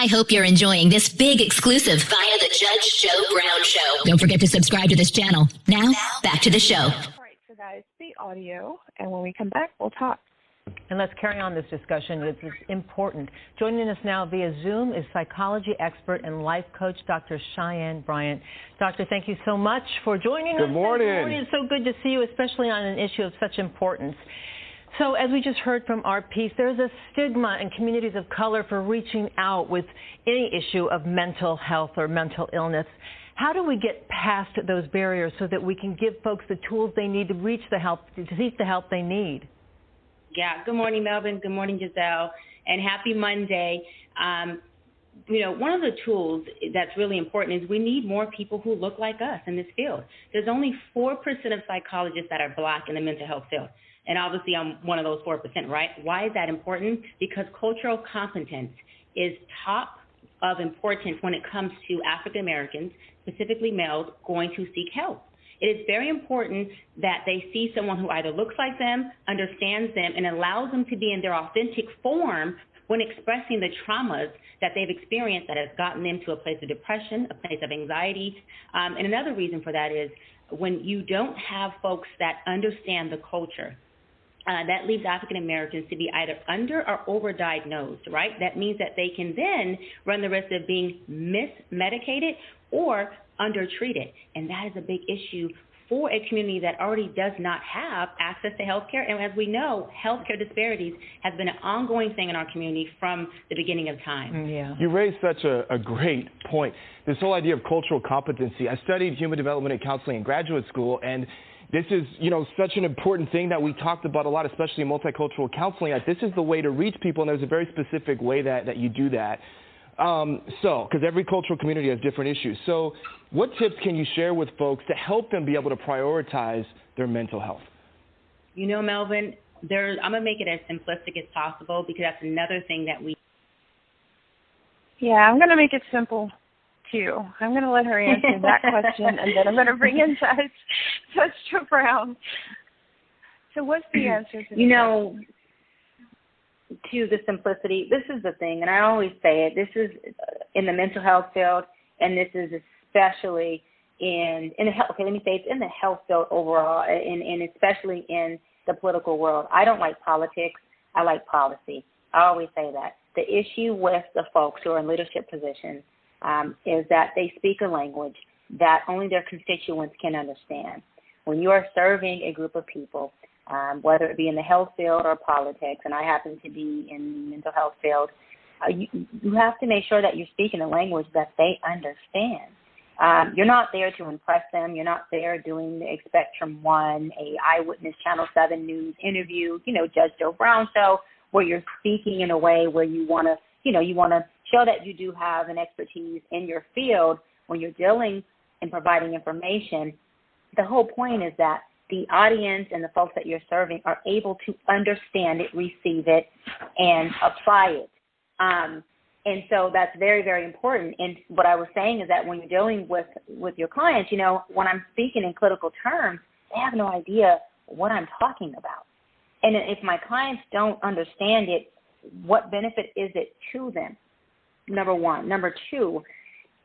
I hope you're enjoying this big exclusive via the Judge Joe Brown Show. Don't forget to subscribe to this channel. Now, back to the show. All right, so guys, the audio, and when we come back, we'll talk. And let's carry on this discussion. It's important. Joining us now via Zoom is psychology expert and life coach, Dr. Cheyenne Bryant. Doctor, thank you so much for joining us. Good morning. It's so good to see you, especially on an issue of such importance. So as we just heard from our piece, there's a stigma in communities of color for reaching out with any issue of mental health or mental illness. How do we get past those barriers so that we can give folks the tools they need to reach the help, to seek the help they need? Yeah. Good morning, Melvin. Good morning, Giselle. And happy Monday. One of the tools that's really important is we need more people who look like us in this field. There's only 4% of psychologists that are Black in the mental health field. And obviously I'm one of those 4%, right? Why is that important? Because cultural competence is top of importance when it comes to African Americans, specifically males, going to seek help. It is very important that they see someone who either looks like them, understands them, and allows them to be in their authentic form when expressing the traumas that they've experienced that has gotten them to a place of depression, a place of anxiety. And another reason for that is when you don't have folks that understand the culture, that leaves African Americans to be either under or overdiagnosed, right? That means that they can then run the risk of being mismedicated or undertreated. And that is a big issue for a community that already does not have access to health care. And as we know, healthcare disparities has been an ongoing thing in our community from the beginning of time. Yeah. You raised such a great point. This whole idea of cultural competency. I studied human development and counseling in graduate school, and this is, such an important thing that we talked about a lot, especially in multicultural counseling. That this is the way to reach people, and there's a very specific way that you do that. Because every cultural community has different issues. So what tips can you share with folks to help them be able to prioritize their mental health? Melvin, I'm going to make it as simplistic as possible because that's another thing that we... Yeah, I'm going to make it simple, too. I'm going to let her answer that question, and then I'm going to bring in Judge Joe Brown. So what's the answer to that? To the simplicity, this is the thing, and I always say it, this is in the mental health field, and this is especially in the health, let me say it's in the health field overall, and especially in the political world. I don't like politics, I like policy. I always say that. The issue with the folks who are in leadership positions is that they speak a language that only their constituents can understand. When you are serving a group of people, whether it be in the health field or politics, and I happen to be in the mental health field, you have to make sure that you're speaking a language that they understand. You're not there to impress them. You're not there doing the Spectrum 1, a Eyewitness Channel 7 News interview, Judge Joe Brown show, where you're speaking in a way where you want to, you want to show that you do have an expertise in your field when you're dealing and providing information. The whole point is that the audience and the folks that you're serving are able to understand it, receive it, and apply it. And so that's very, very important. And what I was saying is that when you're dealing with your clients, when I'm speaking in clinical terms, they have no idea what I'm talking about. And if my clients don't understand it, what benefit is it to them? Number one. Number two,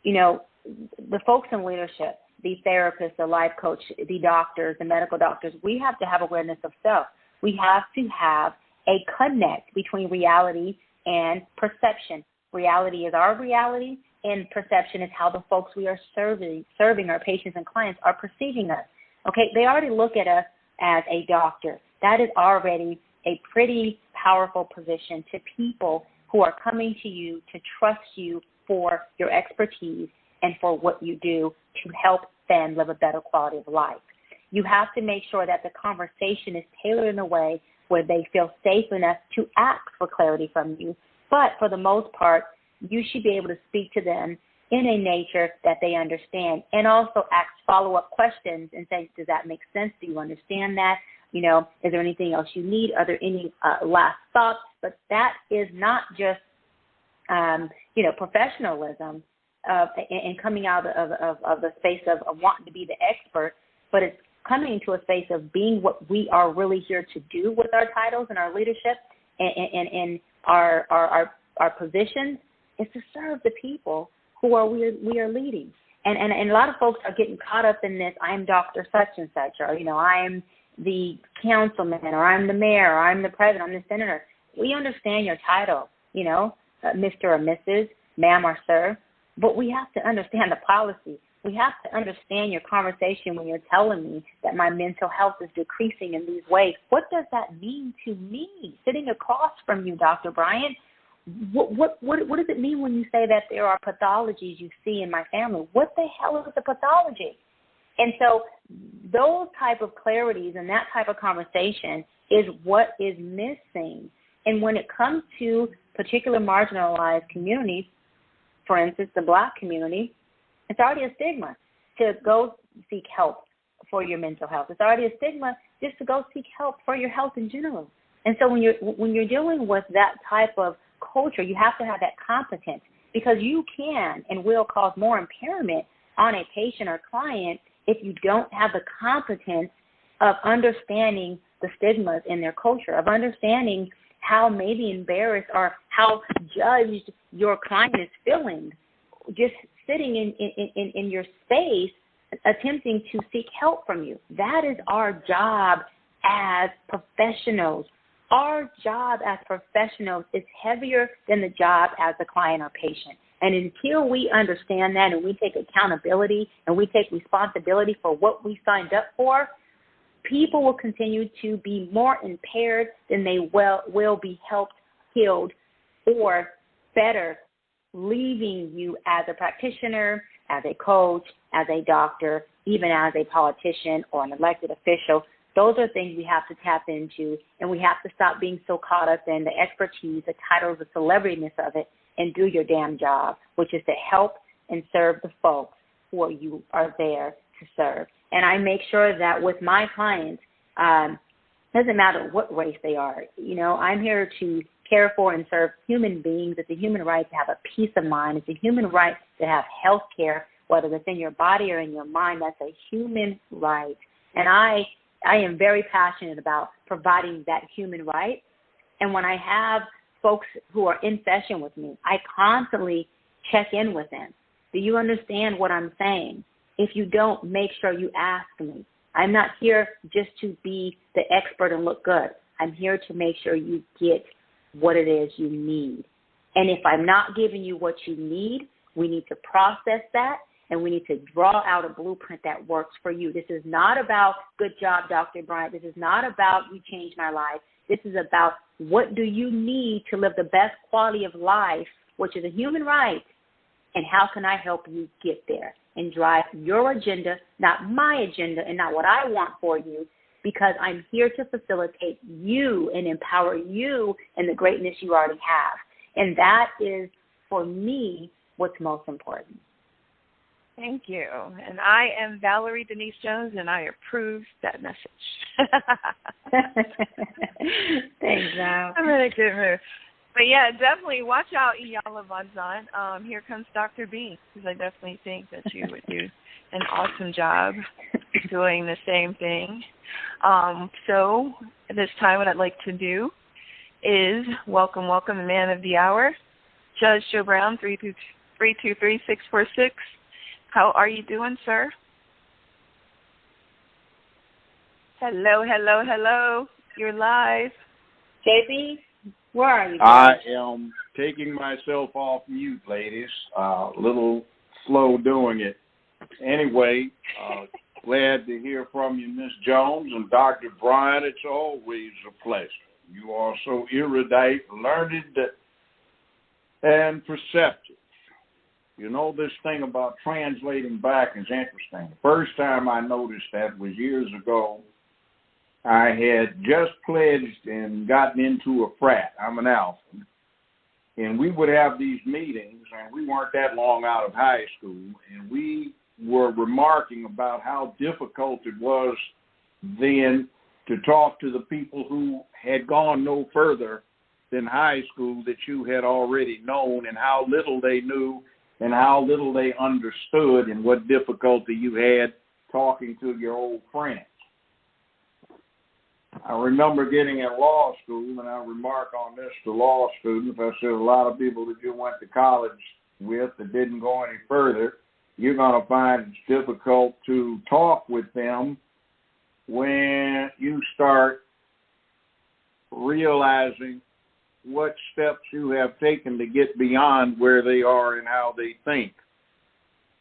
the folks in leadership, the therapists, the life coach, the doctors, the medical doctors, we have to have awareness of self. We have to have a connect between reality and perception. Reality is our reality, and perception is how the folks we are serving our patients and clients are perceiving us. Okay, they already look at us as a doctor. That is already a pretty powerful position to people who are coming to you to trust you for your expertise and for what you do to help them live a better quality of life. You have to make sure that the conversation is tailored in a way where they feel safe enough to ask for clarity from you. But for the most part, you should be able to speak to them in a nature that they understand, and also ask follow-up questions and say, does that make sense? Do you understand that? Is there anything else you need? Are there any last thoughts? But that is not just, professionalism and coming out of the space of wanting to be the expert, but it's coming to a space of being what we are really here to do with our titles and our leadership and our positions is to serve people who we are leading. And a lot of folks are getting caught up in this, I'm Dr. such and such, or, I'm the councilman, or I'm the mayor, or I'm the president, I'm the senator. We understand your title, Mr. or Mrs., ma'am or sir, but we have to understand the policy. We have to understand your conversation when you're telling me that my mental health is decreasing in these ways. What does that mean to me? Sitting across from you, Dr. Bryant, what does it mean when you say that there are pathologies you see in my family? What the hell is a pathology? And so those type of clarities and that type of conversation is what is missing. And when it comes to particular marginalized communities, for instance, the Black community, it's already a stigma to go seek help for your mental health. It's already a stigma just to go seek help for your health in general. And so when you're dealing with that type of culture, you have to have that competence, because you can and will cause more impairment on a patient or client if you don't have the competence of understanding the stigmas in their culture, of understanding how maybe embarrassed or how judged your client is feeling, just sitting in your space attempting to seek help from you. That is our job as professionals. Our job as professionals is heavier than the job as a client or patient. And until we understand that and we take accountability and we take responsibility for what we signed up for, people will continue to be more impaired than they will be helped, healed, or better, leaving you as a practitioner, as a coach, as a doctor, even as a politician or an elected official. Those are things we have to tap into, and we have to stop being so caught up in the expertise, the titles, the celebrityness of it, and do your damn job, which is to help and serve the folks who you are there to serve. And I make sure that with my clients, doesn't matter what race they are, I'm here to care for and serve human beings. It's a human right to have a peace of mind. It's a human right to have health care, whether it's in your body or in your mind. That's a human right. And I am very passionate about providing that human right. And when I have folks who are in session with me, I constantly check in with them. Do you understand what I'm saying? If you don't, make sure you ask me. I'm not here just to be the expert and look good. I'm here to make sure you get what it is you need. And if I'm not giving you what you need, we need to process that, and we need to draw out a blueprint that works for you. This is not about good job, Dr. Bryant. This is not about you changed my life. This is about what do you need to live the best quality of life, which is a human right, and how can I help you get there and drive your agenda, not my agenda and not what I want for you, because I'm here to facilitate you and empower you in the greatness you already have. And that is, for me, what's most important. Thank you. And I am Valerie Denise Jones, and I approve that message. Thanks, Val. I'm in a good mood. But, yeah, definitely watch out, Iyala Vanzan. Here comes Dr. B, because I definitely think that you would do an awesome job doing the same thing. So at this time, what I'd like to do is welcome the man of the hour, Judge Joe Brown, 323-646. How are you doing, sir? Hello. You're live. JB, where are you? I am taking myself off mute, ladies. A little slow doing it. Anyway, glad to hear from you, Miss Jones, and Dr. Bryant. It's always a pleasure. You are so erudite, learned, and perceptive. This thing about translating back is interesting. The first time I noticed that was years ago. I had just pledged and gotten into a frat. I'm an alpha. And we would have these meetings, and we weren't that long out of high school, and we were remarking about how difficult it was then to talk to the people who had gone no further than high school that you had already known, and how little they knew and how little they understood, and what difficulty you had talking to your old friends. I remember getting in law school, and I remark on this to law students. I said, a lot of people that you went to college with that didn't go any further, you're going to find it's difficult to talk with them when you start realizing what steps you have taken to get beyond where they are and how they think.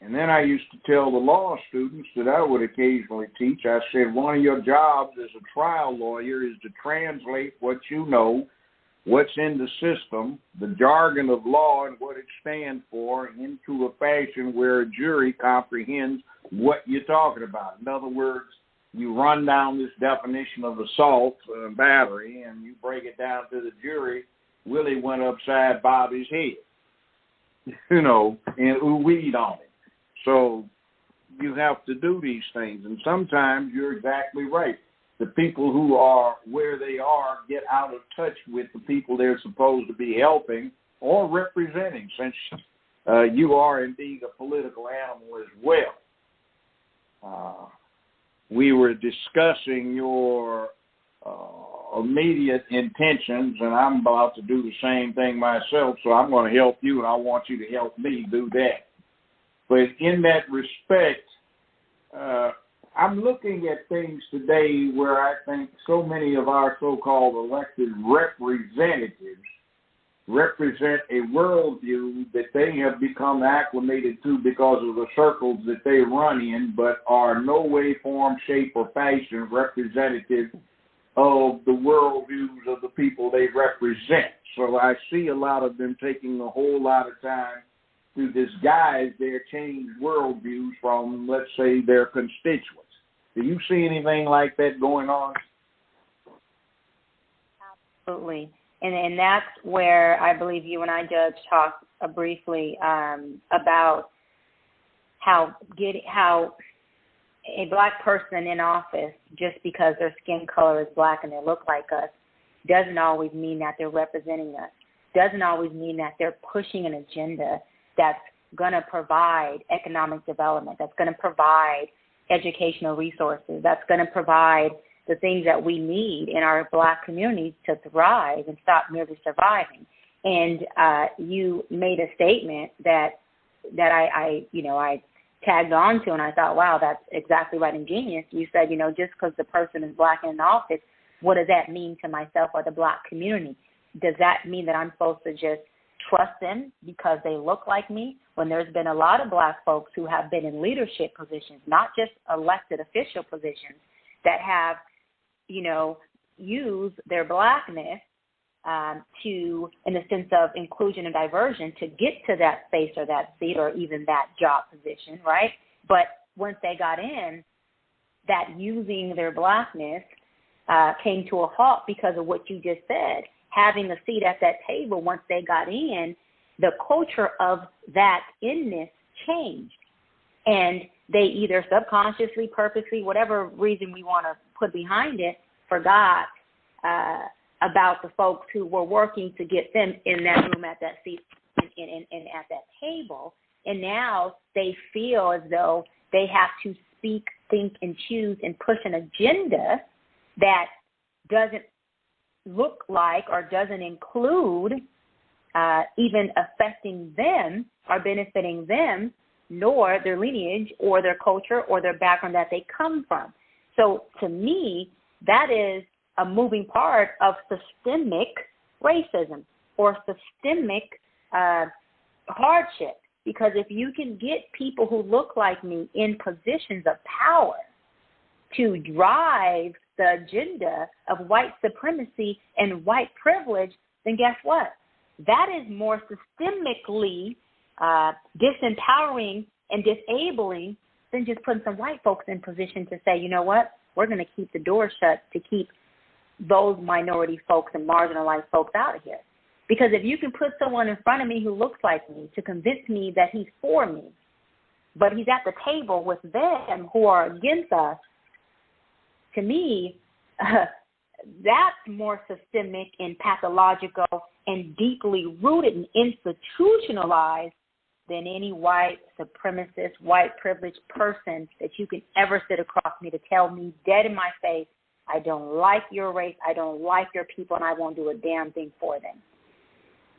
And then I used to tell the law students that I would occasionally teach, I said, one of your jobs as a trial lawyer is to translate what you know, what's in the system, the jargon of law and what it stands for, into a fashion where a jury comprehends what you're talking about. In other words, you run down this definition of assault and battery, and you break it down to the jury. Willie went upside Bobby's head, and ooh-weed on it. So you have to do these things, and sometimes you're exactly right. The people who are where they are get out of touch with the people they're supposed to be helping or representing, since you are indeed a political animal as well. We were discussing your immediate intentions, and I'm about to do the same thing myself, so I'm going to help you, and I want you to help me do that. But in that respect, I'm looking at things today where I think so many of our so-called elected representatives represent a worldview that they have become acclimated to because of the circles that they run in, but are no way, form, shape, or fashion representative of the worldviews of the people they represent. So I see a lot of them taking a whole lot of time to disguise their changed worldviews from, let's say, their constituents. Do you see anything like that going on? Absolutely. And that's where I believe you and I, Judge, talked briefly about how a black person in office, just because their skin color is black and they look like us, doesn't always mean that they're representing us, doesn't always mean that they're pushing an agenda that's going to provide economic development, that's going to provide educational resources, that's going to provide the things that we need in our black communities to thrive and stop merely surviving. And you made a statement that I tagged on to, and I thought, wow, that's exactly right and genius. You said, just because the person is black in office, what does that mean to myself or the black community? Does that mean that I'm supposed to just trust them because they look like me, when there's been a lot of black folks who have been in leadership positions, not just elected official positions, that have, used their blackness to, in the sense of inclusion and diversion, to get to that space or that seat or even that job position, right? But once they got in, that using their blackness came to a halt because of what you just said. Having a seat at that table, once they got in, the culture of that inness changed. And they either subconsciously, purposely, whatever reason we want to put behind it, forgot about the folks who were working to get them in that room at that seat and at that table. And now they feel as though they have to speak, think, and choose and push an agenda that doesn't look like or doesn't include even affecting them or benefiting them, nor their lineage or their culture or their background that they come from. So to me, that is a moving part of systemic racism or systemic hardship. Because if you can get people who look like me in positions of power to drive the agenda of white supremacy and white privilege, then guess what? That is more systemically disempowering and disabling than just putting some white folks in position to say, you know what, we're going to keep the door shut to keep those minority folks and marginalized folks out of here. Because if you can put someone in front of me who looks like me to convince me that he's for me, but he's at the table with them who are against us, to me, that's more systemic and pathological and deeply rooted and institutionalized than any white supremacist, white privileged person that you can ever sit across me to tell me dead in my face, I don't like your race, I don't like your people, and I won't do a damn thing for them.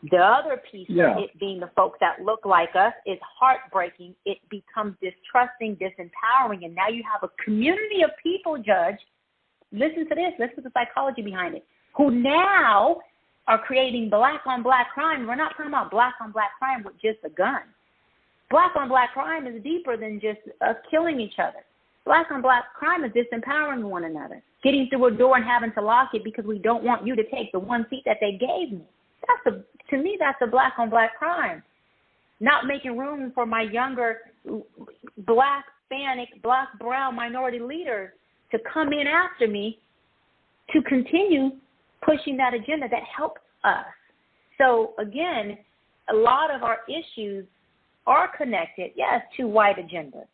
The other piece Yeah. of it being the folks that look like us is heartbreaking. It becomes distrusting, disempowering, and now you have a community of people, Judge, listen to this, listen to the psychology behind it, who now are creating black-on-black crime. We're not talking about black-on-black crime with just a gun. Black-on-black crime is deeper than just us killing each other. Black-on-black crime is disempowering one another, getting through a door and having to lock it because we don't want you to take the one seat that they gave me. To me, that's a black-on-black crime. Not making room for my younger black, Hispanic, black, brown minority leaders to come in after me to continue pushing that agenda that helps us. So, again, a lot of our issues are connected, yes, to white agendas,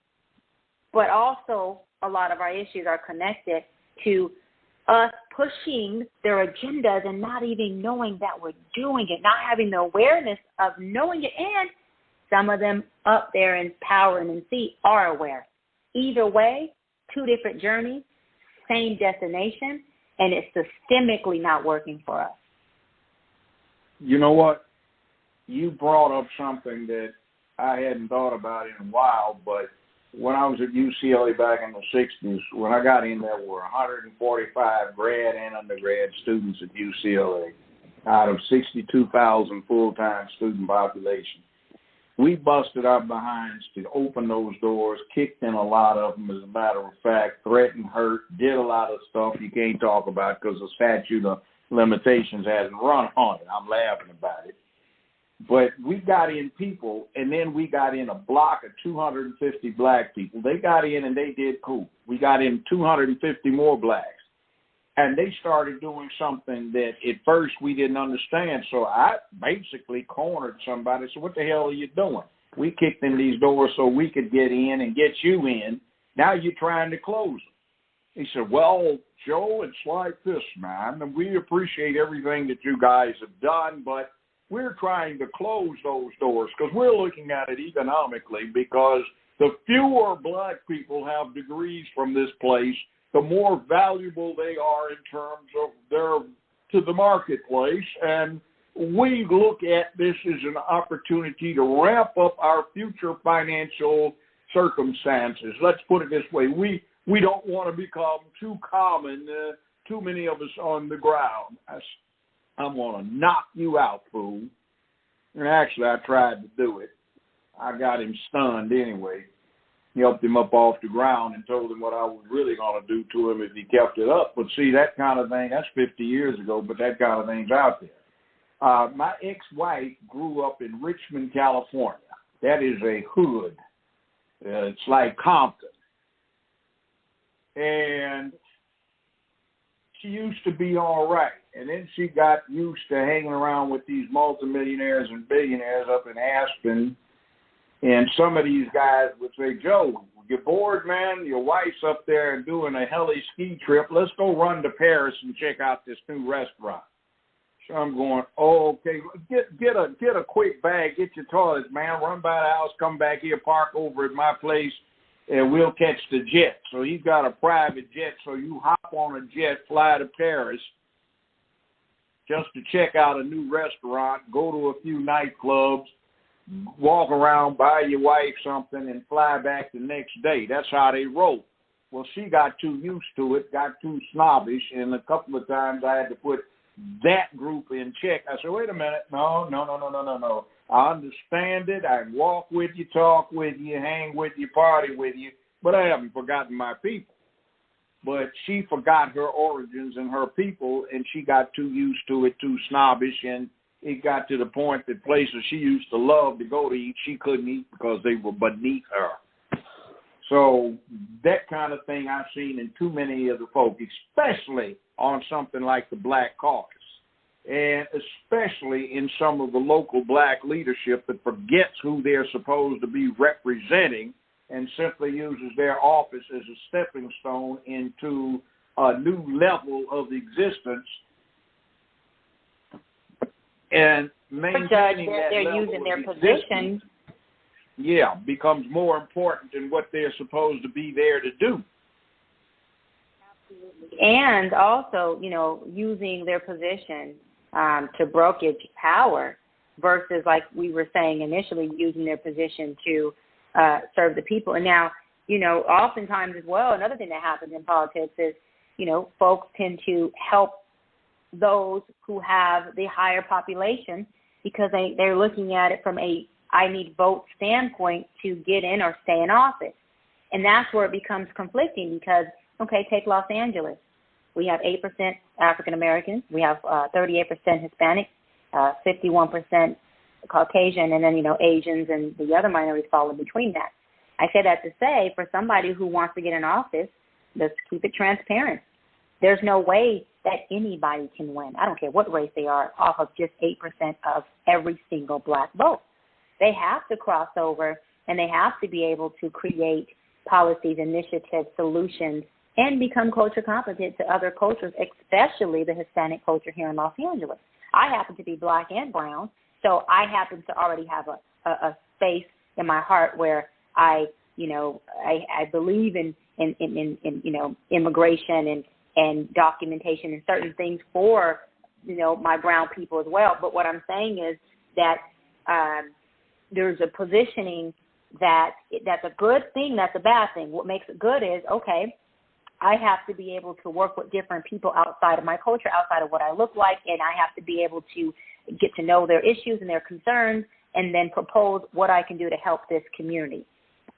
but also a lot of our issues are connected to us pushing their agendas and not even knowing that we're doing it, not having the awareness of knowing it, and some of them up there in power and in seat are aware. Either way, two different journeys, same destination, and it's systemically not working for us. You know what? You brought up something that I hadn't thought about in a while, but when I was at UCLA back in the 60s, when I got in, there were 145 grad and undergrad students at UCLA out of 62,000 full-time student population. We busted our behinds to open those doors, kicked in a lot of them, as a matter of fact, threatened, hurt, did a lot of stuff you can't talk about because the statute of limitations hasn't run on it. I'm laughing about it. But we got in people, and then we got in a block of 250 black people. They got in, and they did cool. We got in 250 more blacks. And they started doing something that at first we didn't understand. So I basically cornered somebody. So what the hell are you doing? We kicked in these doors so we could get in and get you in. Now you're trying to close them. He said, well, Joe, it's like this, man. And we appreciate everything that you guys have done, but we're trying to close those doors because we're looking at it economically, because the fewer black people have degrees from this place, the more valuable they are in terms of to the marketplace. And we look at this as an opportunity to ramp up our future financial circumstances. Let's put it this way. We don't want to become too common, too many of us on the ground. I'm going to knock you out, fool. And actually, I tried to do it. I got him stunned anyway. Helped him up off the ground and told him what I was really going to do to him if he kept it up. But see, that kind of thing, that's 50 years ago, but that kind of thing's out there. My ex-wife grew up in Richmond, California. That is a hood. It's like Compton. And she used to be all right. And then she got used to hanging around with these multimillionaires and billionaires up in Aspen. And some of these guys would say, Joe, you're bored, man. Your wife's up there doing a heli ski trip. Let's go run to Paris and check out this new restaurant. So I'm going, oh, okay, get a quick bag, get your toilet, man. Run by the house, come back here, park over at my place, and we'll catch the jet. So he's got a private jet, so you hop on a jet, fly to Paris just to check out a new restaurant, go to a few nightclubs, walk around, buy your wife something, and fly back the next day. That's how they roll. Well, she got too used to it, got too snobbish, and a couple of times I had to put that group in check. I said, wait a minute, no. I understand it. I walk with you, talk with you, hang with you, party with you, but I haven't forgotten my people. But she forgot her origins and her people, and she got too used to it, too snobbish, and it got to the point that places she used to love to go to eat, she couldn't eat because they were beneath her. So that kind of thing I've seen in too many of the folk, especially on something like the Black Caucus, and especially in some of the local black leadership that forgets who they're supposed to be representing and simply uses their office as a stepping stone into a new level of existence. And maintaining that they're level using their of position. Yeah, becomes more important than what they're supposed to be there to do. And also, using their position to brokerage power versus, like we were saying initially, using their position to serve the people. And now, oftentimes as well, another thing that happens in politics is, folks tend to help those who have the higher population because they're looking at it from a I need vote standpoint to get in or stay in office. And that's where it becomes conflicting because, okay, take Los Angeles. We have 8% African Americans. We have 38% Hispanic, 51% Caucasian, and then, Asians and the other minorities fall in between that. I say that to say for somebody who wants to get in office, let's keep it transparent. There's no way that anybody can win. I don't care what race they are off of just 8% of every single black vote. They have to cross over and they have to be able to create policies, initiatives, solutions, and become culture competent to other cultures, especially the Hispanic culture here in Los Angeles. I happen to be black and brown, so I happen to already have a space in my heart where I believe in immigration and documentation and certain things for, my brown people as well. But what I'm saying is that there's a positioning that's a good thing, that's a bad thing. What makes it good is, okay, I have to be able to work with different people outside of my culture, outside of what I look like, and I have to be able to get to know their issues and their concerns and then propose what I can do to help this community.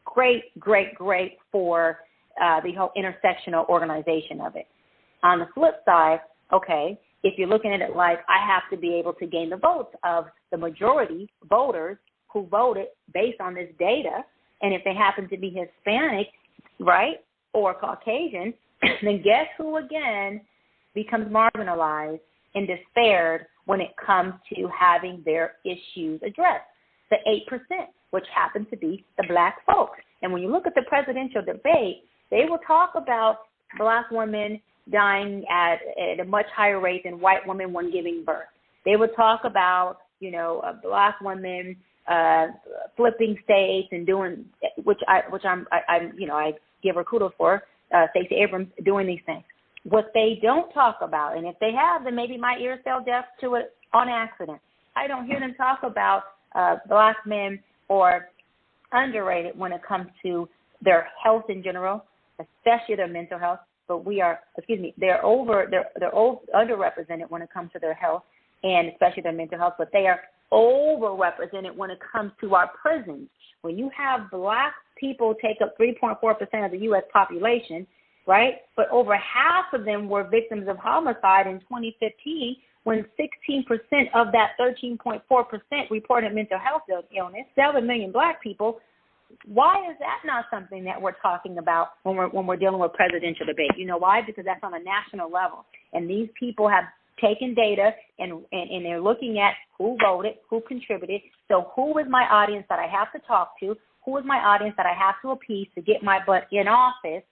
Great for the whole intersectional organization of it. On the flip side, okay, if you're looking at it like I have to be able to gain the votes of the majority voters who voted based on this data, and if they happen to be Hispanic, right, or Caucasian, then guess who again becomes marginalized and despaired when it comes to having their issues addressed? The 8%, which happen to be the black folks. And when you look at the presidential debate, they will talk about black women dying at a much higher rate than white women when giving birth. They would talk about, black women flipping states and doing, which I give her kudos for, Stacey Abrams doing these things. What they don't talk about, and if they have, then maybe my ears fell deaf to it on accident. I don't hear them talk about black men or underrated when it comes to their health in general, especially their mental health. But they're underrepresented when it comes to their health and especially their mental health. But they are overrepresented when it comes to our prisons. When you have black people take up 3.4% of the U.S. population, right? But over half of them were victims of homicide in 2015, when 16% of that 13.4% reported mental health illness, 7 million black people. Why is that not something that we're talking about when we're dealing with presidential debate? You know why? Because that's on a national level. And these people have taken data and they're looking at who voted, who contributed. So who is my audience that I have to talk to? Who is my audience that I have to appease to get my butt in office?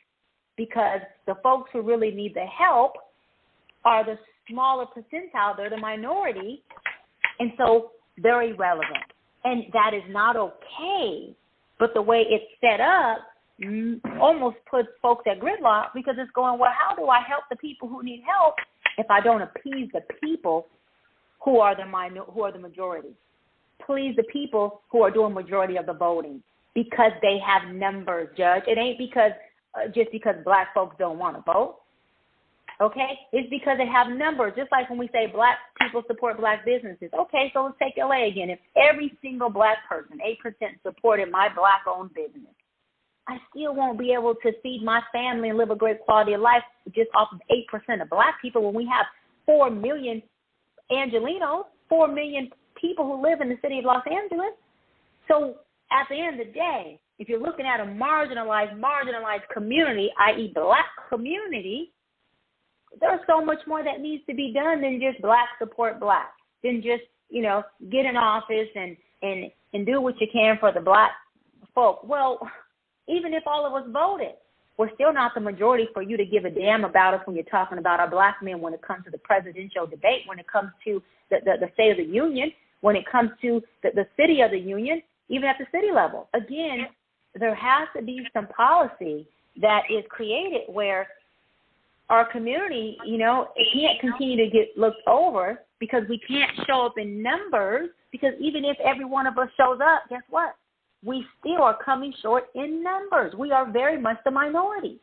Because the folks who really need the help are the smaller percentile. They're the minority. And so they're irrelevant. And that is not okay. But the way it's set up almost puts folks at gridlock because it's going, well, how do I help the people who need help if I don't appease the people who are the majority? Please the people who are doing majority of the voting because they have numbers, Judge. It ain't because just because black folks don't want to vote. Okay? It's because they have numbers. Just like when we say black people support black businesses. Okay, so let's take LA again. If every single black person, 8%, supported my black-owned business, I still won't be able to feed my family and live a great quality of life just off of 8% of black people when we have 4 million Angelinos, 4 million people who live in the city of Los Angeles. So at the end of the day, if you're looking at a marginalized community, i.e. black community, there's so much more that needs to be done than just black support black, than just, get in office and do what you can for the black folk. Well, even if all of us voted, we're still not the majority for you to give a damn about us when you're talking about our black men when it comes to the presidential debate, when it comes to the State of the Union, when it comes to the City of the Union, even at the city level. Again, there has to be some policy that is created where our community, it can't continue to get looked over because we can't show up in numbers Because even if every one of us shows up, guess what? We still are coming short in numbers. We are very much the minority.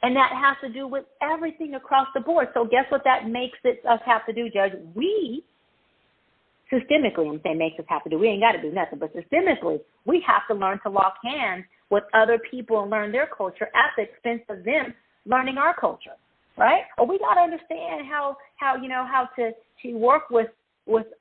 And that has to do with everything across the board. So guess what that makes us have to do, Judge? We, systemically, I'm saying makes us have to do. We ain't got to do nothing. But systemically, we have to learn to lock hands with other people and learn their culture at the expense of them learning our culture, right? Or we got to understand how to work with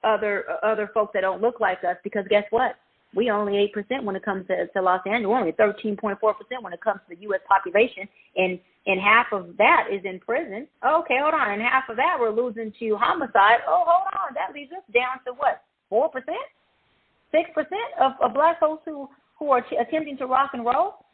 other folks that don't look like us, because guess what? We only 8% when it comes to Los Angeles. We're only 13.4% when it comes to the U.S. population, and half of that is in prison. Okay, hold on. And half of that we're losing to homicide. Oh, hold on. That leaves us down to what, 4%? 6% of black folks who are attempting to rock and roll?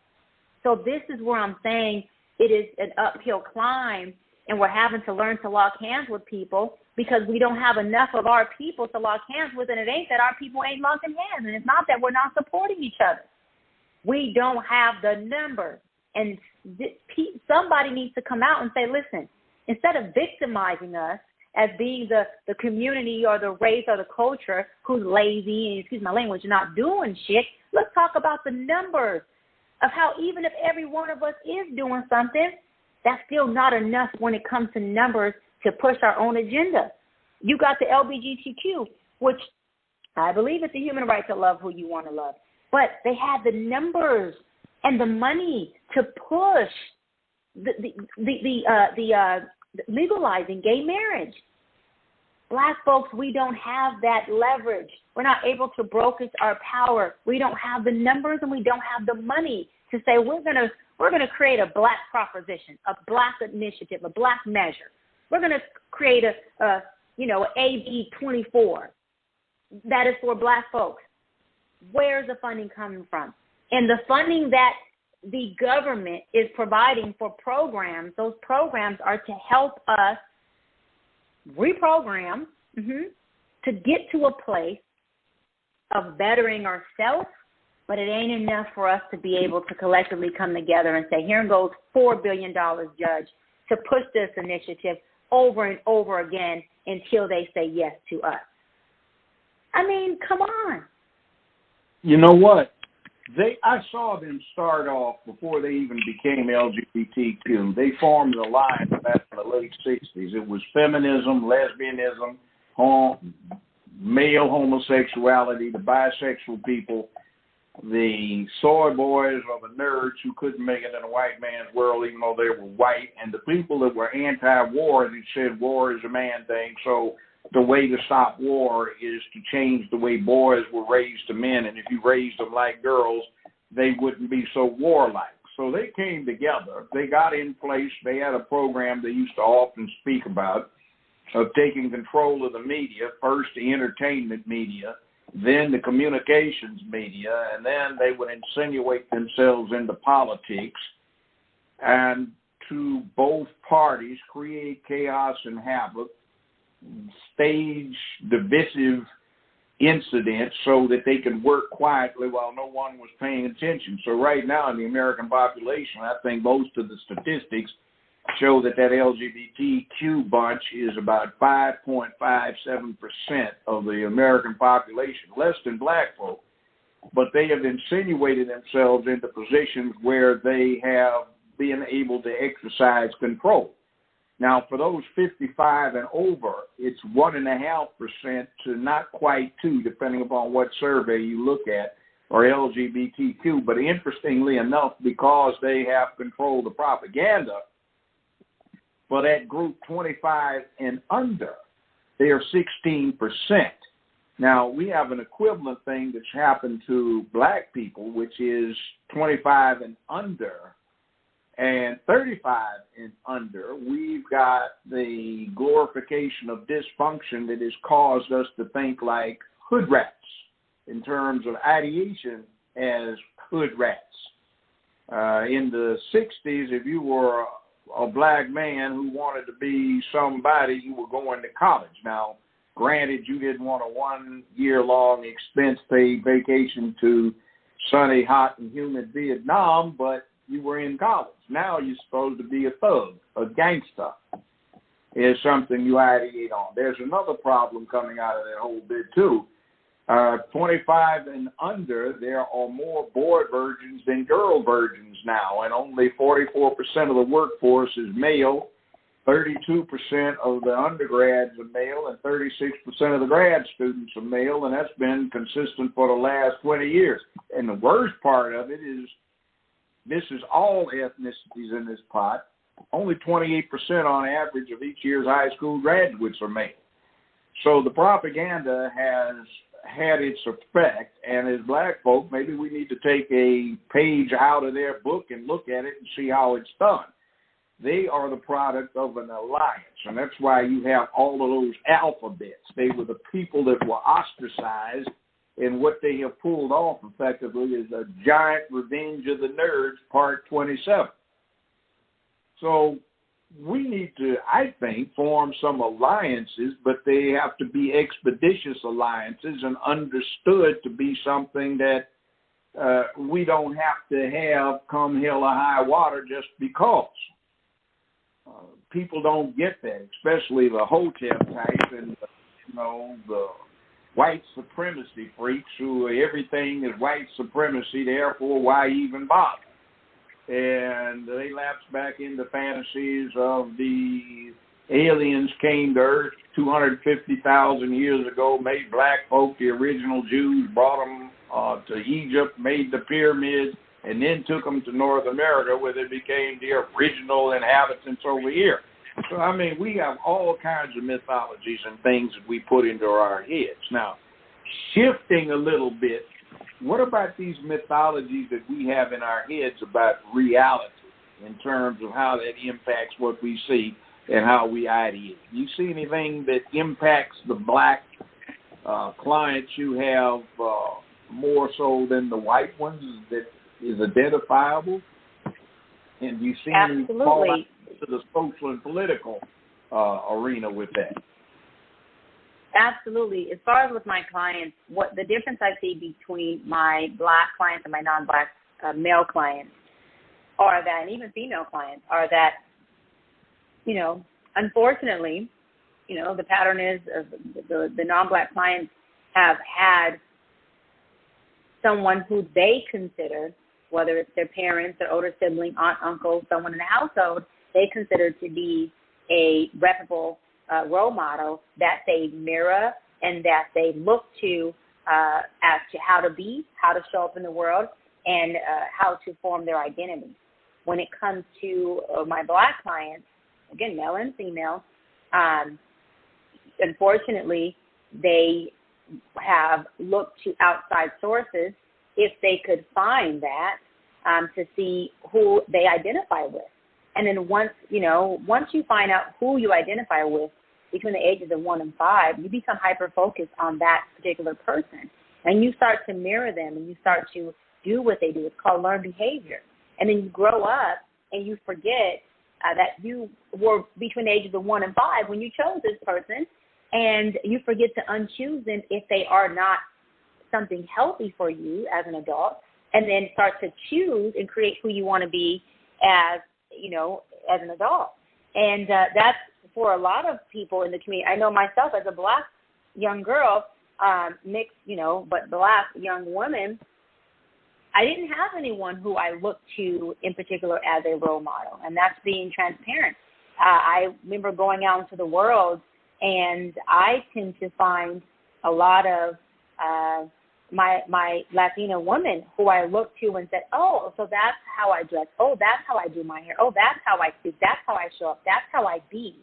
So this is where I'm saying it is an uphill climb, and we're having to learn to lock hands with people because we don't have enough of our people to lock hands with, and it ain't that our people ain't locking hands, and it's not that we're not supporting each other. We don't have the numbers, and somebody needs to come out and say, listen, instead of victimizing us as being the community or the race or the culture who's lazy and, excuse my language, not doing shit, let's talk about the numbers of how even if every one of us is doing something, that's still not enough when it comes to numbers to push our own agenda. You got the LGBTQ, which I believe it's a human right to love who you want to love. But they had the numbers and the money to push the legalizing gay marriage. Black folks, we don't have that leverage. We're not able to broker our power. We don't have the numbers, and we don't have the money to say we're gonna create a black proposition, a black initiative, a black measure. We're going to create AB 24 that is for black folks. Where's the funding coming from? And the funding that the government is providing for programs, those programs are to help us reprogram to get to a place of bettering ourselves, but it ain't enough for us to be able to collectively come together and say, here goes $4 billion, Judge, to push this initiative over and over again until they say yes to us. I mean, come on. You know what? I saw them start off before they even became LGBTQ. They formed an alliance back in the late 60s. It was feminism, lesbianism, male homosexuality, the bisexual people, the soy boys or the nerds who couldn't make it in a white man's world even though they were white, and the people that were anti-war and said war is a man thing, so the way to stop war is to change the way boys were raised to men, and if you raised them like girls, they wouldn't be so warlike. So they came together. They got in place. They had a program they used to often speak about of taking control of the media, first the entertainment media, then the communications media, and then they would insinuate themselves into politics and to both parties create chaos and havoc, stage divisive incidents so that they can work quietly while no one was paying attention. So right now in the American population, I think most of the statistics show that LGBTQ bunch is about 5.57% of the American population, less than black folk. But they have insinuated themselves into positions where they have been able to exercise control. Now, for those 55 and over, it's 1.5% to not quite 2%, depending upon what survey you look at, or LGBTQ. But interestingly enough, because they have controlled the propaganda, for that group 25 and under, they are 16%. Now, we have an equivalent thing that's happened to black people, which is 25 and under, and 35 and under. We've got the glorification of dysfunction that has caused us to think like hood rats in terms of ideation as hood rats. In the 60s, if you were a black man who wanted to be somebody, you were going to college. Now, granted, you didn't want a 1-year-long expense-paid vacation to sunny, hot, and humid Vietnam, but you were in college. Now you're supposed to be a thug, a gangster, is something you ideate on. There's another problem coming out of that whole bit, too. 25 and under, there are more boy virgins than girl virgins now, and only 44% of the workforce is male. 32% of the undergrads are male, and 36% of the grad students are male, and that's been consistent for the last 20 years. And the worst part of it is this is all ethnicities in this pot. Only 28% on average of each year's high school graduates are male. So the propaganda has had its effect, and as black folk, maybe we need to take a page out of their book and look at it and see how it's done. They are the product of an alliance, and that's why you have all of those alphabets. They were the people that were ostracized, and what they have pulled off effectively is a giant Revenge of the Nerds Part 27. So we need to, I think, form some alliances, but they have to be expeditious alliances and understood to be something that we don't have to have come hell or high water just because. People don't get that, especially the Hotep type and, the white supremacy freaks who everything is white supremacy, therefore why even bother? And they lapse back into fantasies of the aliens came to Earth 250,000 years ago, made black folk the original Jews, brought them to Egypt, made the pyramids, and then took them to North America where they became the original inhabitants over here. So, we have all kinds of mythologies and things that we put into our heads. Now, shifting a little bit, what about these mythologies that we have in our heads about reality in terms of how that impacts what we see and how we ideate? You see anything that impacts the black clients you have more so than the white ones that is identifiable? And do you see any fall out to the social and political arena with that? Absolutely. As far as with my clients, what the difference I see between my black clients and my non-black male clients are that, and even female clients, are that, unfortunately, the pattern is the non-black clients have had someone who they consider, whether it's their parents, their older sibling, aunt, uncle, someone in the household, they consider to be a reputable role model that they mirror and that they look to as to how to be, how to show up in the world, and how to form their identity. When it comes to my black clients, again, male and female, unfortunately, they have looked to outside sources if they could find that to see who they identify with. And then once you find out who you identify with between the ages of 1 and 5, you become hyper-focused on that particular person. And you start to mirror them and you start to do what they do. It's called learned behavior. And then you grow up and you forget that you were between the ages of 1 and 5 when you chose this person, and you forget to unchoose them if they are not something healthy for you as an adult, and then start to choose and create who you want to be as an adult. And that's for a lot of people in the community. I know myself as a black young girl, mixed, but black young woman, I didn't have anyone who I looked to in particular as a role model, and that's being transparent. I remember going out into the world, and I tend to find a lot of my Latina women who I looked to and said, oh, so that's how I dress. Oh, that's how I do my hair. Oh, that's how I speak. That's how I show up. That's how I be.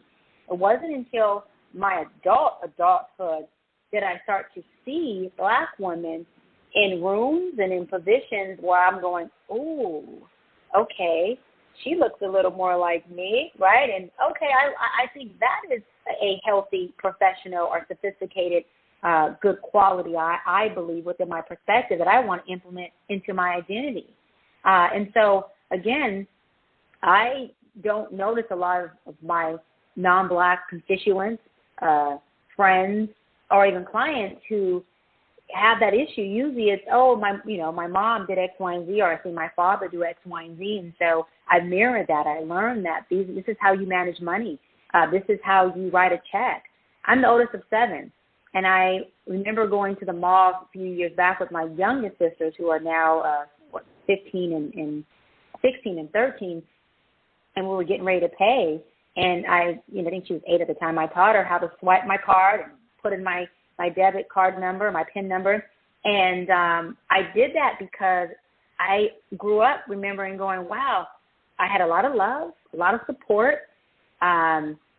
It wasn't until my adulthood that I start to see black women in rooms and in positions where I'm going, ooh, okay, she looks a little more like me, right? And okay, I think that is a healthy, professional, or sophisticated, good quality, I believe, within my perspective that I want to implement into my identity. And so, again, I don't notice a lot of my non-black constituents, friends, or even clients who have that issue. Usually it's, my mom did X, Y, and Z, or I see my father do X, Y, and Z, and so I mirror that. I learned that this is how you manage money. This is how you write a check. I'm the oldest of 7. And I remember going to the mall a few years back with my youngest sisters, who are now 15 and 16 and 13, and we were getting ready to pay. And I think she was 8 at the time. I taught her how to swipe my card and put in my debit card number, my PIN number. And I did that because I grew up remembering going, wow, I had a lot of love, a lot of support.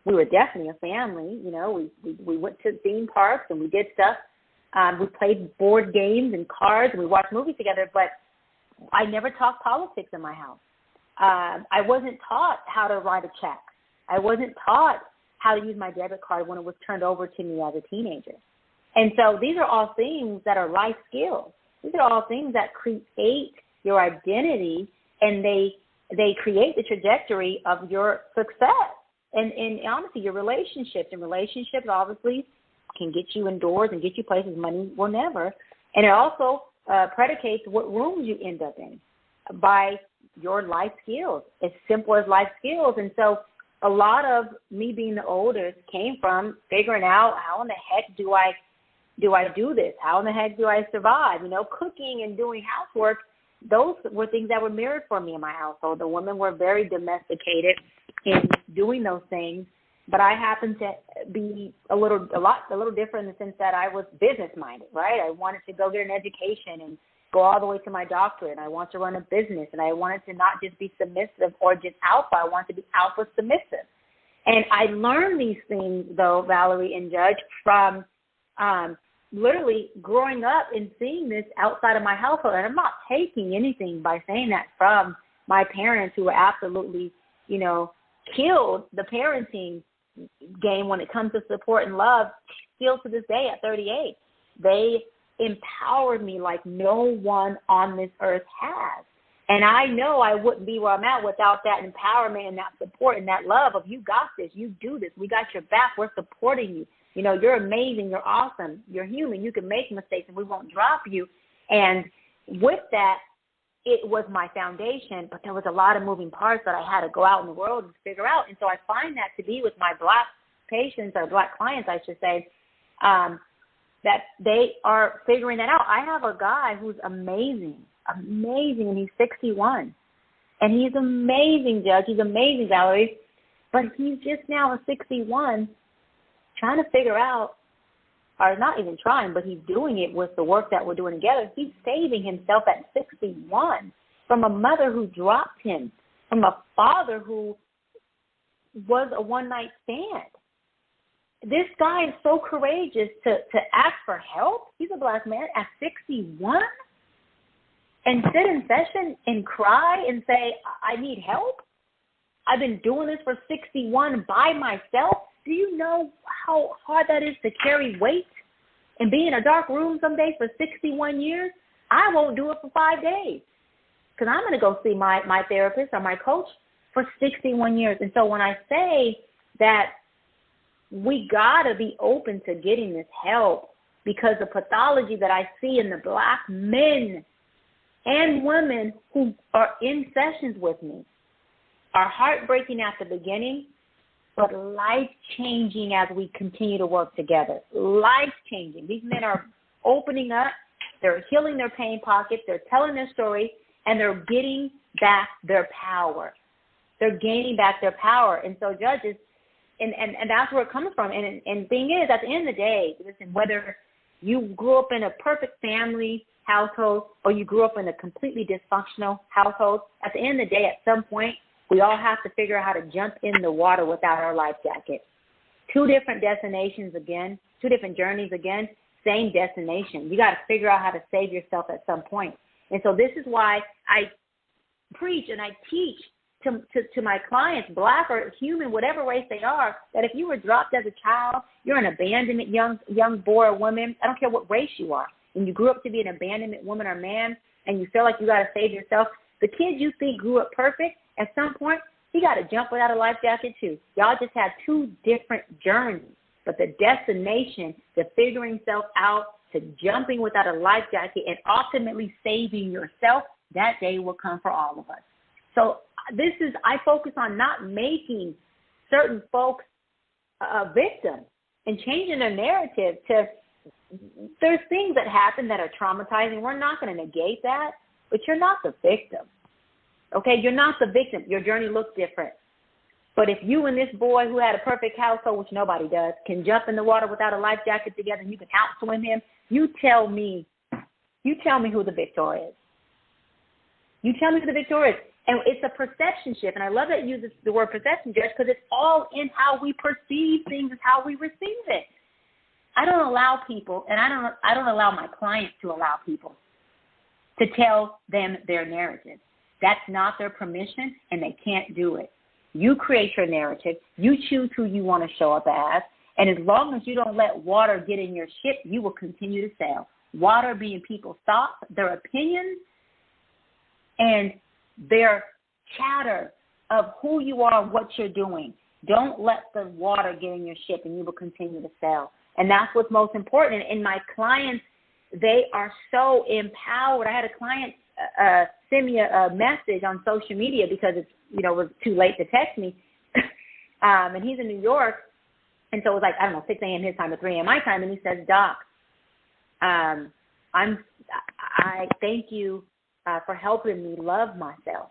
We were definitely a family. We went to theme parks and we did stuff. We played board games and cards and we watched movies together, but I never talked politics in my house. I wasn't taught how to write a check. I wasn't taught how to use my debit card when it was turned over to me as a teenager. And so these are all things that are life skills. These are all things that create your identity, and they create the trajectory of your success. And honestly, your relationships. And relationships obviously can get you indoors and get you places money will never. And it also predicates what rooms you end up in by your life skills, as simple as life skills. And so a lot of me being the oldest came from figuring out how in the heck do I do this? How in the heck do I survive? Cooking and doing housework, those were things that were mirrored for me in my household. The women were very domesticated in doing those things, but I happened to be a little different in the sense that I was business minded, right? I wanted to go get an education and go all the way to my doctorate. I wanted to run a business, and I wanted to not just be submissive or just alpha. I wanted to be alpha submissive. And I learned these things, though, Valerie and Judge, from literally growing up and seeing this outside of my household. And I'm not taking anything by saying that from my parents, who were absolutely, killed the parenting game when it comes to support and love, still to this day at 38. They empowered me like no one on this earth has. And I know I wouldn't be where I'm at without that empowerment and that support and that love of, you got this, you do this, we got your back, we're supporting you. You're amazing, you're awesome, you're human, you can make mistakes and we won't drop you. And with that, it was my foundation, but there was a lot of moving parts that I had to go out in the world and figure out. And so I find that to be with my Black patients, or Black clients, I should say, that they are figuring that out. I have a guy who's amazing, and he's 61. And he's amazing, Judge. He's amazing, Valerie. But he's just now 61, trying to figure out, or not even trying, but he's doing it with the work that we're doing together. He's saving himself at 61 from a mother who dropped him, from a father who was a one-night stand. This guy is so courageous to ask for help. He's a Black man at 61, and sit in session and cry and say, I need help. I've been doing this for 61 by myself. Do you know how hard that is to carry weight and be in a dark room some days for 61 years? I won't do it for 5 days, because I'm going to go see my therapist or my coach for 61 years. And so when I say that we got to be open to getting this help, because the pathology that I see in the Black men and women who are in sessions with me are heartbreaking at the beginning, but life-changing as we continue to work together. Life-changing. These men are opening up. They're healing their pain pockets. They're telling their story, and they're getting back their power. They're gaining back their power. And so, judges, and that's where it comes from. And thing is, at the end of the day, listen, whether you grew up in a perfect family household or you grew up in a completely dysfunctional household, at the end of the day, at some point, we all have to figure out how to jump in the water without our life jacket. 2 different destinations again, 2 different journeys again, same destination. You got to figure out how to save yourself at some point. And so this is why I preach and I teach to my clients, Black or human, whatever race they are, that if you were dropped as a child, you're an abandonment young boy or woman, I don't care what race you are, and you grew up to be an abandonment woman or man, and you feel like you got to save yourself, the kid you think grew up perfect, at some point, he got to jump without a life jacket too. Y'all just had 2 different journeys, but the destination, the figuring self out, to jumping without a life jacket and ultimately saving yourself, that day will come for all of us. So I focus on not making certain folks a victim and changing their narrative to there's things that happen that are traumatizing. We're not going to negate that, but you're not the victim. Okay, you're not the victim. Your journey looks different. But if you and this boy who had a perfect household, which nobody does, can jump in the water without a life jacket together and you can outswim him, you tell me who the victor is. You tell me who the victor is. And it's a perception shift. And I love that you use the word perception, Judge, because it's all in how we perceive things and how we receive it. I don't allow people, and I don't allow my clients to allow people to tell them their narrative. That's not their permission, and they can't do it. You create your narrative. You choose who you want to show up as. And as long as you don't let water get in your ship, you will continue to sail. Water being people's thoughts, their opinions, and their chatter of who you are, what you're doing. Don't let the water get in your ship, and you will continue to sail. And that's what's most important. And my clients, they are so empowered. I had a client send me a message on social media because it's, it was too late to text me. And he's in New York. And so it was like, 6 a.m. his time to 3 a.m. my time. And he says, Doc, I thank you for helping me love myself.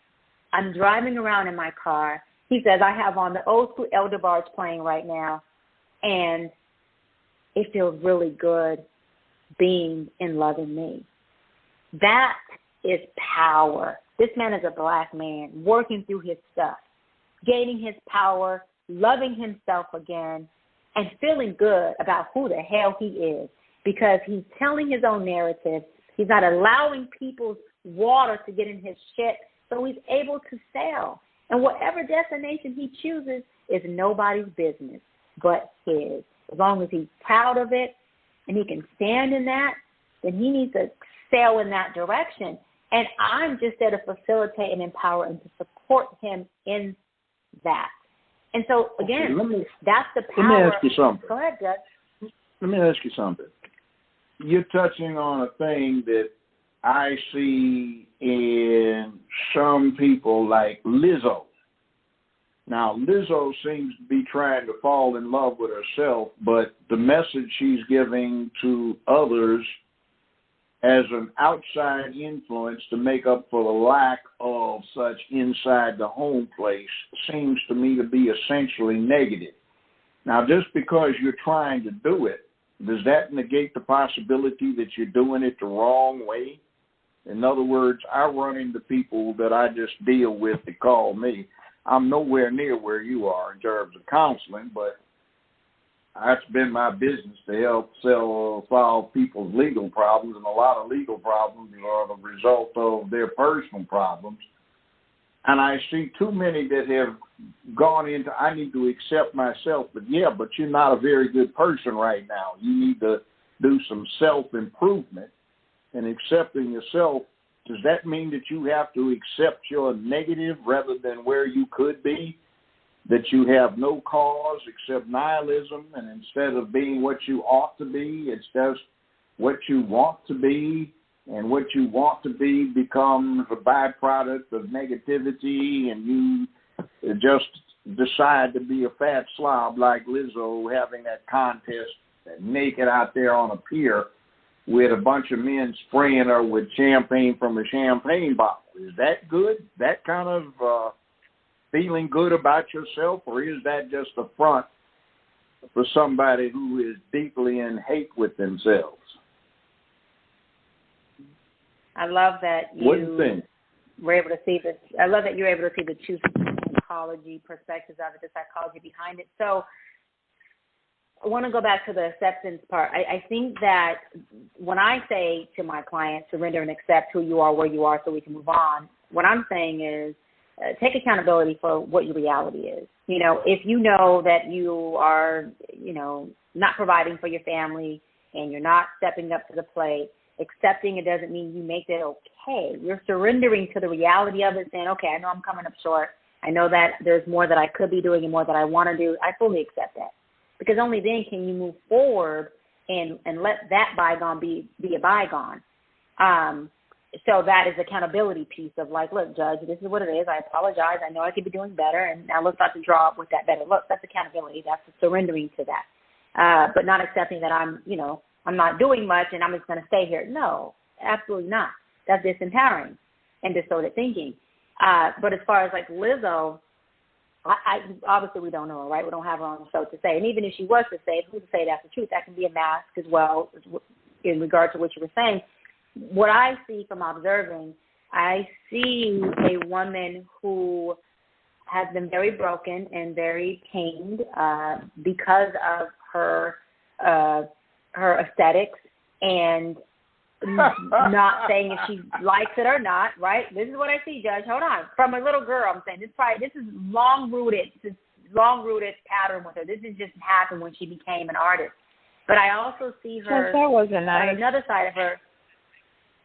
I'm driving around in my car. He says, I have on the old school Elder Barge playing right now. And it feels really good being and loving me. That is power. This man is a black man working through his stuff, gaining his power, loving himself again, and feeling good about who the hell he is because he's telling his own narrative. He's not allowing people's water to get in his ship, so he's able to sail. And whatever destination he chooses is nobody's business but his. As long as he's proud of it and he can stand in that, then he needs to sail in that direction. And I'm just there to facilitate and empower and to support him in that. And so, again, that's the power. Let me ask you something. Go ahead, Judge. Let me ask you something. You're touching on a thing that I see in some people like Lizzo. Now, Lizzo seems to be trying to fall in love with herself, but the message she's giving to others as an outside influence to make up for the lack of such inside the home place seems to me to be essentially negative. Now, just because you're trying to do it, does that negate the possibility that you're doing it the wrong way? In other words, I run into people that I just deal with that call me. I'm nowhere near where you are in terms of counseling, but that's been my business to help solve people's legal problems, and a lot of legal problems are the result of their personal problems. And I see too many that have gone into, I need to accept myself, but you're not a very good person right now. You need to do some self-improvement. And accepting yourself, does that mean that you have to accept your negative rather than where you could be? That you have no cause except nihilism, and instead of being what you ought to be, it's just what you want to be, and what you want to be becomes a byproduct of negativity, and you just decide to be a fat slob like Lizzo having that contest naked out there on a pier with a bunch of men spraying her with champagne from a champagne bottle. Is that good? That kind of feeling good about yourself, or is that just a front for somebody who is deeply in hate with themselves? I love that you were able to see this. I love that you're able to see the two psychology perspectives of it, the psychology behind it. So I want to go back to the acceptance part. I think that when I say to my clients, surrender and accept who you are, where you are, so we can move on, what I'm saying is take accountability for what your reality is. If you know that you are, not providing for your family and you're not stepping up to the plate, accepting it doesn't mean you make that okay. You're surrendering to the reality of it, saying, okay, I know I'm coming up short. I know that there's more that I could be doing and more that I want to do. I fully accept that. Because only then can you move forward and let that bygone be a bygone. So that is the accountability piece of like, look, Judge, this is what it is. I apologize. I know I could be doing better, and now let's start to draw up with that better look. That's accountability. That's surrendering to that. But not accepting that I'm, I'm not doing much and I'm just going to stay here. No, absolutely not. That's disempowering and distorted thinking. But as far as like Lizzo, I obviously we don't know her, right? We don't have her on the show to say. And even if she was to say it, who's to say that's the truth? That can be a mask as well in regard to what you were saying. What I see from observing, I see a woman who has been very broken and very pained because of her aesthetics and not saying if she likes it or not, right? This is what I see, Judge. Hold on. From a little girl, I'm saying this is long-rooted pattern with her. This has just happened when she became an artist. But I also see her that wasn't nice. on another side of her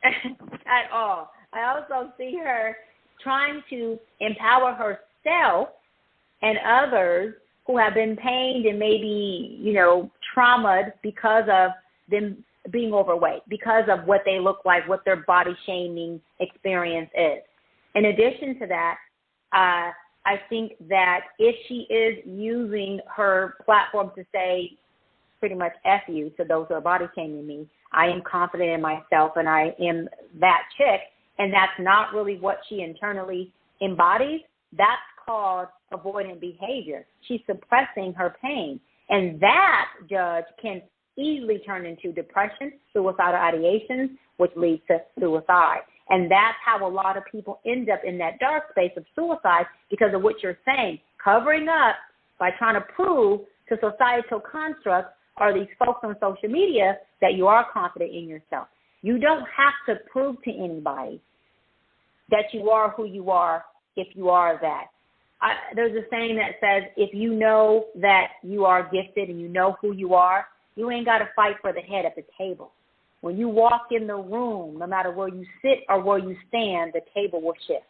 at all. I also see her trying to empower herself and others who have been pained and maybe, traumatized because of them being overweight, because of what they look like, what their body shaming experience is. In addition to that, I think that if she is using her platform to say pretty much F you to those who are body shaming me, I am confident in myself and I am that chick, and that's not really what she internally embodies, that's called avoidant behavior. She's suppressing her pain. And that, Judge, can easily turn into depression, suicidal ideations, which leads to suicide. And that's how a lot of people end up in that dark space of suicide because of what you're saying, covering up by trying to prove to societal constructs or these folks on social media that you are confident in yourself. You don't have to prove to anybody that you are who you are if you are that. There's a saying that says if you know that you are gifted and you know who you are, you ain't got to fight for the head at the table. When you walk in the room, no matter where you sit or where you stand, the table will shift.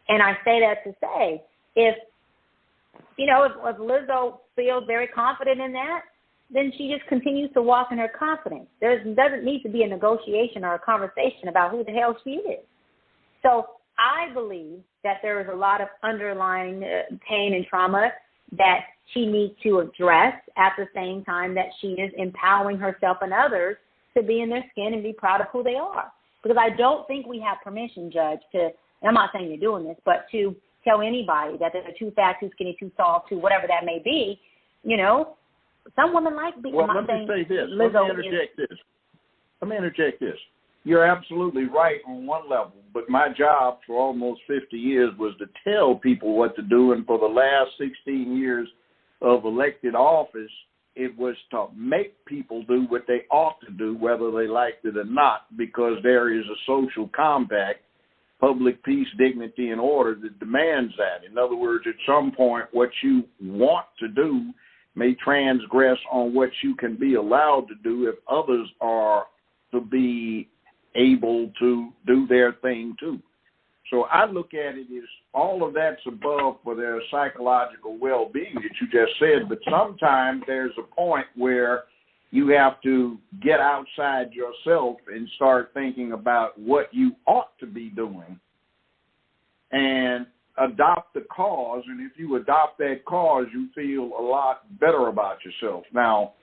And I say that to say, if Lizzo feels very confident in that, then she just continues to walk in her confidence. There doesn't need to be a negotiation or a conversation about who the hell she is. So I believe that there is a lot of underlying pain and trauma that she needs to address at the same time that she is empowering herself and others to be in their skin and be proud of who they are. Because I don't think we have permission, Judge, and I'm not saying you're doing this, but to tell anybody that they're too fat, too skinny, too soft, too whatever that may be, some women like being. Well, let me say this. Let me interject this. You're absolutely right on one level, but my job for almost 50 years was to tell people what to do, and for the last 16 years of elected office, it was to make people do what they ought to do, whether they liked it or not, because there is a social compact, public peace, dignity, and order that demands that. In other words, at some point, what you want to do may transgress on what you can be allowed to do if others are to be able to do their thing too. So I look at it as all of that's above for their psychological well-being that you just said, but sometimes there's a point where you have to get outside yourself and start thinking about what you ought to be doing and adopt the cause, and if you adopt that cause, you feel a lot better about yourself. Now,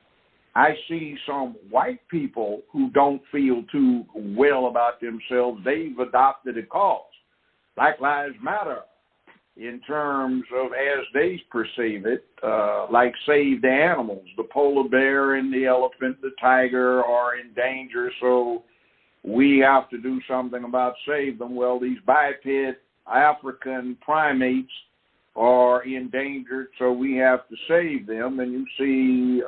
I see some white people who don't feel too well about themselves. They've adopted a cause. Black Lives Matter, in terms of as they perceive it, like save the animals. The polar bear and the elephant, the tiger are in danger, so we have to do something about save them. Well, these biped African primates are endangered, so we have to save them. And you see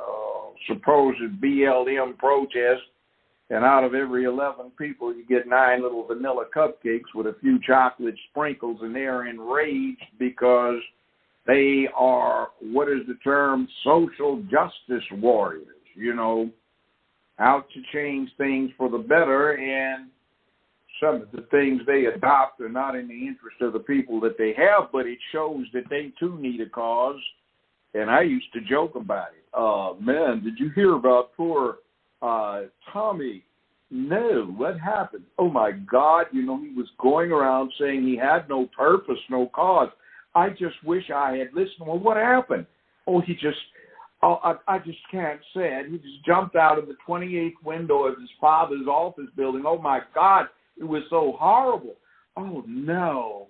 supposed BLM protests, and out of every 11 people, you get 9 little vanilla cupcakes with a few chocolate sprinkles, and they're enraged because they are, what is the term, social justice warriors, out to change things for the better, and some of the things they adopt are not in the interest of the people that they have, but it shows that they too need a cause. And I used to joke about it. Man, did you hear about poor Tommy? No, what happened? Oh my God, he was going around saying he had no purpose, no cause. I just wish I had listened. Well, what happened? Oh, Oh, I just can't say it. He just jumped out of the 28th window of his father's office building. Oh, my God. It was so horrible. Oh, no.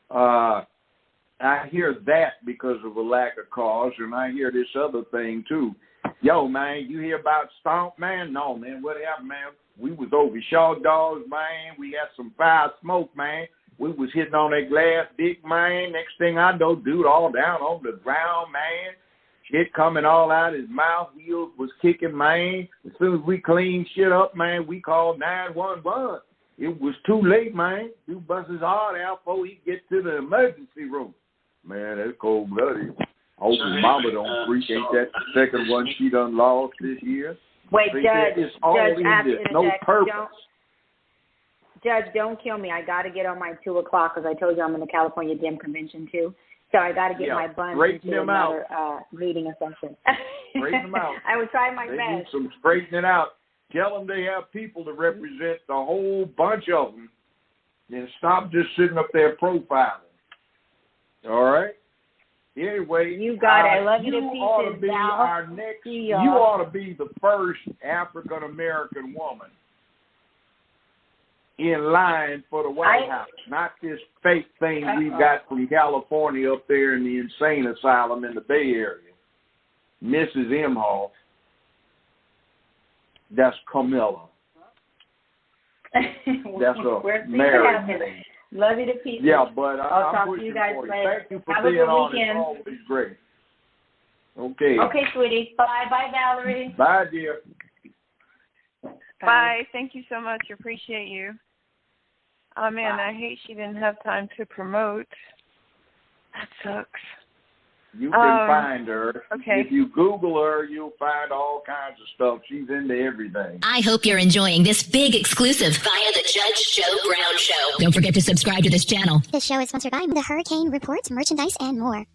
I hear that because of a lack of cause, and I hear this other thing, too. Yo, man, you hear about Stomp, man? No, man, what happened, man? We was over Shaw Dogs, man. We had some fire smoke, man. We was hitting on that glass dick, man. Next thing I know, dude all down on the ground, man. Shit coming all out his mouth. Wheels was kicking, man. As soon as we cleaned shit up, man, we called 911. It was too late, man. Dude bust his heart out before he get to the emergency room. Man, that's cold-blooded. I hope his mama don't freak. Ain't that the second one she done lost this year? Wait, Judge, it's all in this. No purpose. Judge, don't kill me. I got to get on my 2 o'clock because I told you I'm in the California Dem Convention, too. So I got to get my buns into another meeting or something. Straighten them out. I would try my they best. Need some straightening out. Tell them they have people to represent the whole bunch of them, and stop just sitting up there profiling. All right? Anyway, you got it. I love you to pieces. You ought to be our next. You ought to be the first African American woman in line for the White House, not this fake thing we've got from California up there in the insane asylum in the Bay Area. Mrs. Imhoff. That's Camilla. That's a married name. Love you to pieces. Yeah, but I'll I'm talk to you guys for later. Thank you for Have being a good on. weekend. It's always great. Okay. Okay, sweetie. Bye. Bye, Valerie. Bye, dear. Bye. Thank you so much. Appreciate you. Oh, man, I hate she didn't have time to promote. That sucks. You can find her. Okay. If you Google her, you'll find all kinds of stuff. She's into everything. I hope you're enjoying this big exclusive via the Judge Joe Brown Show. Don't forget to subscribe to this channel. This show is sponsored by the Hurricane Report, merchandise, and more.